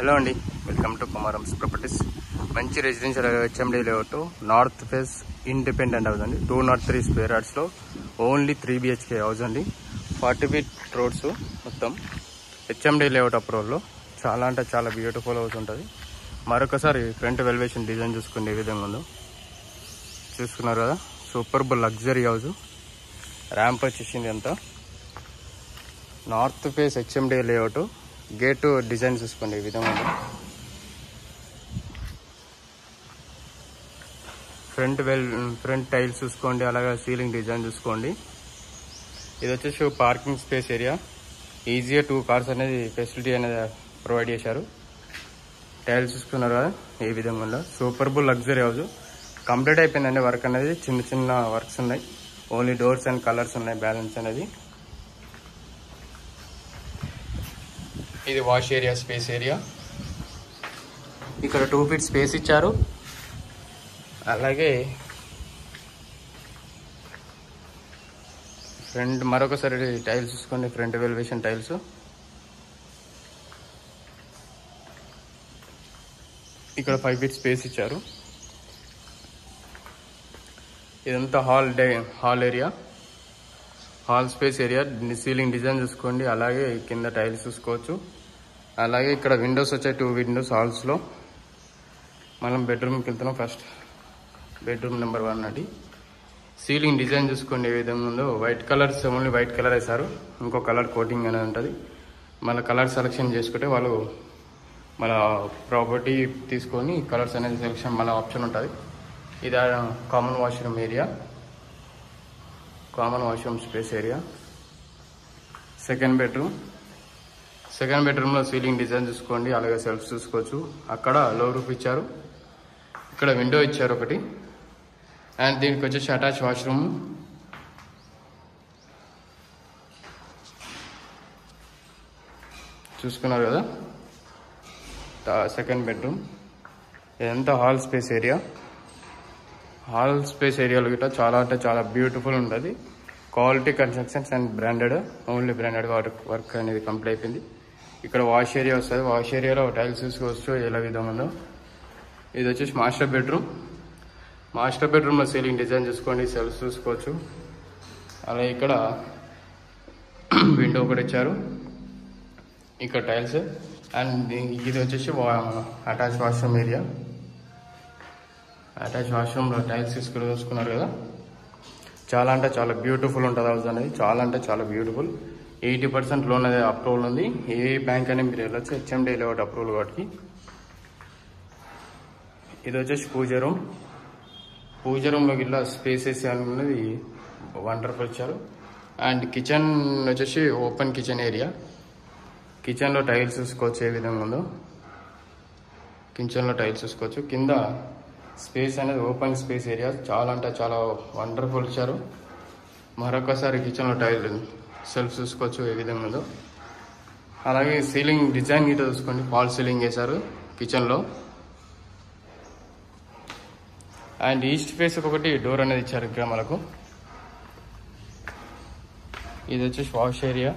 Hello అండి, welcome to కుమారమ్స్ properties. మంచి residential HMD layout, north face independent house అండి. 203 square యార్డ్స్లో only 3 BHK house అండి. 40 feet roads మొత్తం HMD layout అప్రూవల్లో. చాలా అంటే చాలా బ్యూటిఫుల్ హౌస్ ఉంటుంది. మరొకసారి ఫ్రంట్ వెల్వేషన్ డిజైన్ చూసుకునే విధంగా ఉందో చూసుకున్నారు కదా. సూపర్బుల్ లగ్జరీ హౌస్. ర్యాంప్ వచ్చేసింది అంతా. North face HMD layout. Gate design చూసుకోండి ఈ విధంగా ఉంది. ఫ్రంట్ టైల్స్ చూసుకోండి, అలాగే సీలింగ్ డిజైన్ చూసుకోండి. ఇది వచ్చేసి పార్కింగ్ స్పేస్ ఏరియా. ఈజీగా 2 కార్స్ అనేది ఫెసిలిటీ అనేది ప్రొవైడ్ చేశారు. టైల్స్ చూసుకున్నారు కదా ఈ విధంగా ఉందా. సూపర్బుల్ లగ్జరీ హౌస్. కంప్లీట్ అయిపోయిందండి వర్క్ అనేది. చిన్న చిన్న వర్క్స్ ఉన్నాయి. ఓన్లీ డోర్స్ అండ్ కలర్స్ ఉన్నాయి బ్యాలెన్స్ అనేది. ఇది వాష్ ఏరియా, స్పేస్ ఏరియా. ఇక్కడ 2 feet స్పేస్ ఇచ్చారు. అలాగే ఫ్రంట్ మరొకసారి టైల్స్ చూసుకోండి, ఫ్రంట్ వెల్వేషన్ టైల్స్. ఇక్కడ 5 feet స్పేస్ ఇచ్చారు. ఇదంతా hall area, hall space area. Ceiling design చూసుకోండి, అలాగే కింద టైల్స్ చూసుకోవచ్చు. అలాగే ఇక్కడ విండోస్ వచ్చాయి, 2 windows హాల్స్లో. మనం బెడ్రూమ్కి వెళ్తున్నాం. ఫస్ట్ బెడ్రూమ్ నెంబర్ 1 అండి. సీలింగ్ డిజైన్ చూసుకోండి ఏ విధంగా ఉందో. White colours, only white colour వేశారు. ఇంకో కలర్ కోటింగ్ అనేది ఉంటుంది. మన కలర్ సెలెక్షన్ చేసుకుంటే వాళ్ళు మన ప్రాపర్టీ తీసుకొని కలర్స్ అనేది సెలెక్షన్ మన ఆప్షన్ ఉంటుంది. ఇది common washroom area, common washroom space area. Second బెడ్రూమ్లో సీలింగ్ డిజైన్ చూసుకోండి, అలాగే సెల్ఫ్స్ చూసుకోవచ్చు. అక్కడ లో రూఫ్ ఇచ్చారు. ఇక్కడ విండో ఇచ్చారు ఒకటి. అండ్ దీనికి వచ్చేసి అటాచ్ వాష్రూమ్. చూసుకున్నారు కదా సెకండ్ బెడ్రూమ్. ఇదంతా hall space area. Hall space ఏరియాలో గిట్ట చాలా అంటే చాలా బ్యూటిఫుల్ ఉంటుంది. Quality constructions and branded, only branded work అనేది కంప్లీట్ అయిపోయింది. ఇక్కడ వాష్ ఏరియా వస్తుంది. వాష్ ఏరియాలో టైల్స్ చూసుకోవచ్చు ఎలా విధంగా ఉందో. ఇది వచ్చేసి మాస్టర్ బెడ్రూమ్లో సీలింగ్ డిజైన్ చూసుకోండి, సెల్ఫ్స్ చూసుకోవచ్చు. అలాగే ఇక్కడ విండో కూడా ఇచ్చారు. ఇక్కడ టైల్స్. అండ్ ఇది వచ్చేసి అటాచ్ వాష్రూమ్ ఏరియా. అటాచ్ వాష్రూమ్లో టైల్స్ చూసుకున్నారు కదా. చాలా అంటే చాలా బ్యూటిఫుల్ ఉంటుంది హౌస్ అనేది. చాలా అంటే చాలా బ్యూటిఫుల్. 80% లోన్ అనేది అప్రూవల్ ఉంది. ఏ బ్యాంక్ అనేది మీరు వెళ్ళొచ్చు, హెచ్ఎండి లేఅవుట్ అప్రూవల్ కాబట్టి. ఇది వచ్చేసి పూజ రూమ్లోకి ఇలా స్పేసెస్ అనేది వండర్ఫుల్ ఇచ్చారు. అండ్ కిచెన్ వచ్చేసి ఓపెన్ కిచెన్ ఏరియా. కిచెన్లో టైల్స్ చూసుకోవచ్చు ఏ విధంగా ఉందో. కిచెన్లో టైల్స్ చూసుకోవచ్చు. కింద స్పేస్ అనేది ఓపెన్ స్పేస్ ఏరియా. చాలా అంటే చాలా వండర్ఫుల్ ఇచ్చారు. మరొకసారి కిచెన్లో టైల్ సెల్ఫ్ చూసుకోవచ్చు ఏ విధంగా ఉందో. అలాగే సీలింగ్ డిజైన్ గిట్ట చూసుకోండి, ఫాల్ సీలింగ్ వేశారు కిచెన్లో. అండ్ ఈస్ట్ ఫేస్ ఒకటి డోర్ అనేది ఇచ్చారు ఇక్కడ మనకు. ఇది వచ్చేసి వాష్ ఏరియా.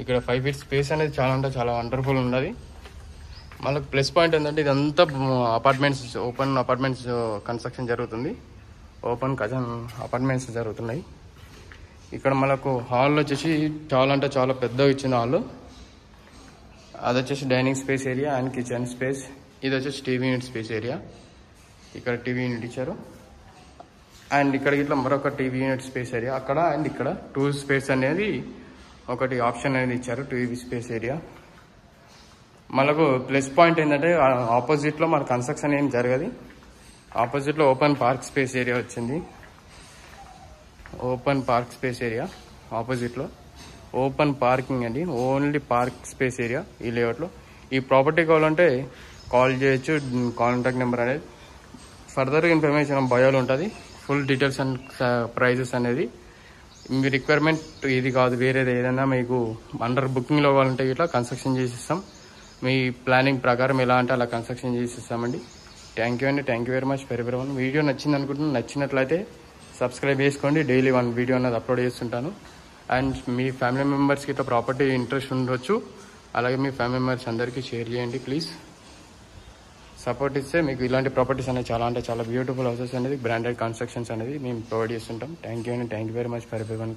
ఇక్కడ 5 feet స్పేస్ అనేది చాలా అంటే చాలా వండర్ఫుల్ ఉన్నది. మనకు ప్లస్ పాయింట్ ఏంటంటే ఇదంతా ఓపెన్ అపార్ట్మెంట్స్ కన్స్ట్రక్షన్ జరుగుతుంది. ఓపెన్ అపార్ట్మెంట్స్ జరుగుతున్నాయి. ఇక్కడ మనకు హాల్ వచ్చేసి చాలా అంటే చాలా పెద్దగా ఇచ్చిన హాల్. అది వచ్చేసి dining space area and kitchen space. ఇది వచ్చేసి టీవీ యూనిట్ స్పేస్ ఏరియా. ఇక్కడ టీవీ యూనిట్ ఇచ్చారు. అండ్ ఇక్కడ ఇట్లా మరొక టీవీ యూనిట్ స్పేస్ ఏరియా అక్కడ. అండ్ ఇక్కడ 2 స్పేస్ అనేది ఒకటి ఆప్షన్ అనేది ఇచ్చారు, టీవీ స్పేస్ ఏరియా. మనకు ప్లస్ పాయింట్ ఏంటంటే ఆపోజిట్లో మన కన్స్ట్రక్షన్ ఏం జరగదు. ఆపోజిట్లో ఓపెన్ పార్క్ స్పేస్ ఏరియా వచ్చింది. ఓపెన్ పార్క్ స్పేస్ ఏరియా ఆపోజిట్లో ఓపెన్ పార్కింగ్ అండి. ఓన్లీ పార్క్ స్పేస్ ఏరియా ఈ లేఅవుట్లో. ఈ ప్రాపర్టీ కావాలంటే కాల్ చేయొచ్చు. కాంటాక్ట్ నెంబర్ అనేది ఫర్దర్ ఇన్ఫర్మేషన్ బయోలో ఉంటుంది. ఫుల్ డీటెయిల్స్ అండ్ ప్రైజెస్ అనేది మీ రిక్వైర్మెంట్ ఇది కాదు, వేరేది ఏదైనా మీకు అండర్ బుకింగ్లో కావాలంటే ఇట్లా కన్స్ట్రక్షన్ చేసిస్తాం. మీ ప్లానింగ్ ప్రకారం ఎలా అంటే అలా కన్స్ట్రక్షన్ చేసిస్తామండి. థ్యాంక్ యూ అండి. Thank you very much for everyone. Video నచ్చింది అనుకుంటున్నాను. నచ్చినట్లయితే సబ్స్క్రైబ్ చేసుకోండి. డైలీ 1 వీడియో అనేది అప్లోడ్ చేస్తుంటాను. అండ్ మీ ఫ్యామిలీ మెంబర్స్కి ఇట్లా ప్రాపర్టీ ఇంట్రెస్ట్ ఉండొచ్చు. అలాగే మీ ఫ్యామిలీ మెంబర్స్ అందరికీ షేర్ చేయండి ప్లీజ్. సపోర్ట్ ఇస్తే మీకు ఇలాంటి ప్రాపర్టీస్ అనేది చాలా అంటే చాలా బ్యూటిఫుల్ హౌసెస్ అనేది బ్రాండెడ్ కన్స్ట్రక్షన్స్ అనేది మేము ప్రొవైడ్ చేస్తుంటాం. థ్యాంక్ యూ అండి. Thank you very much for everyone.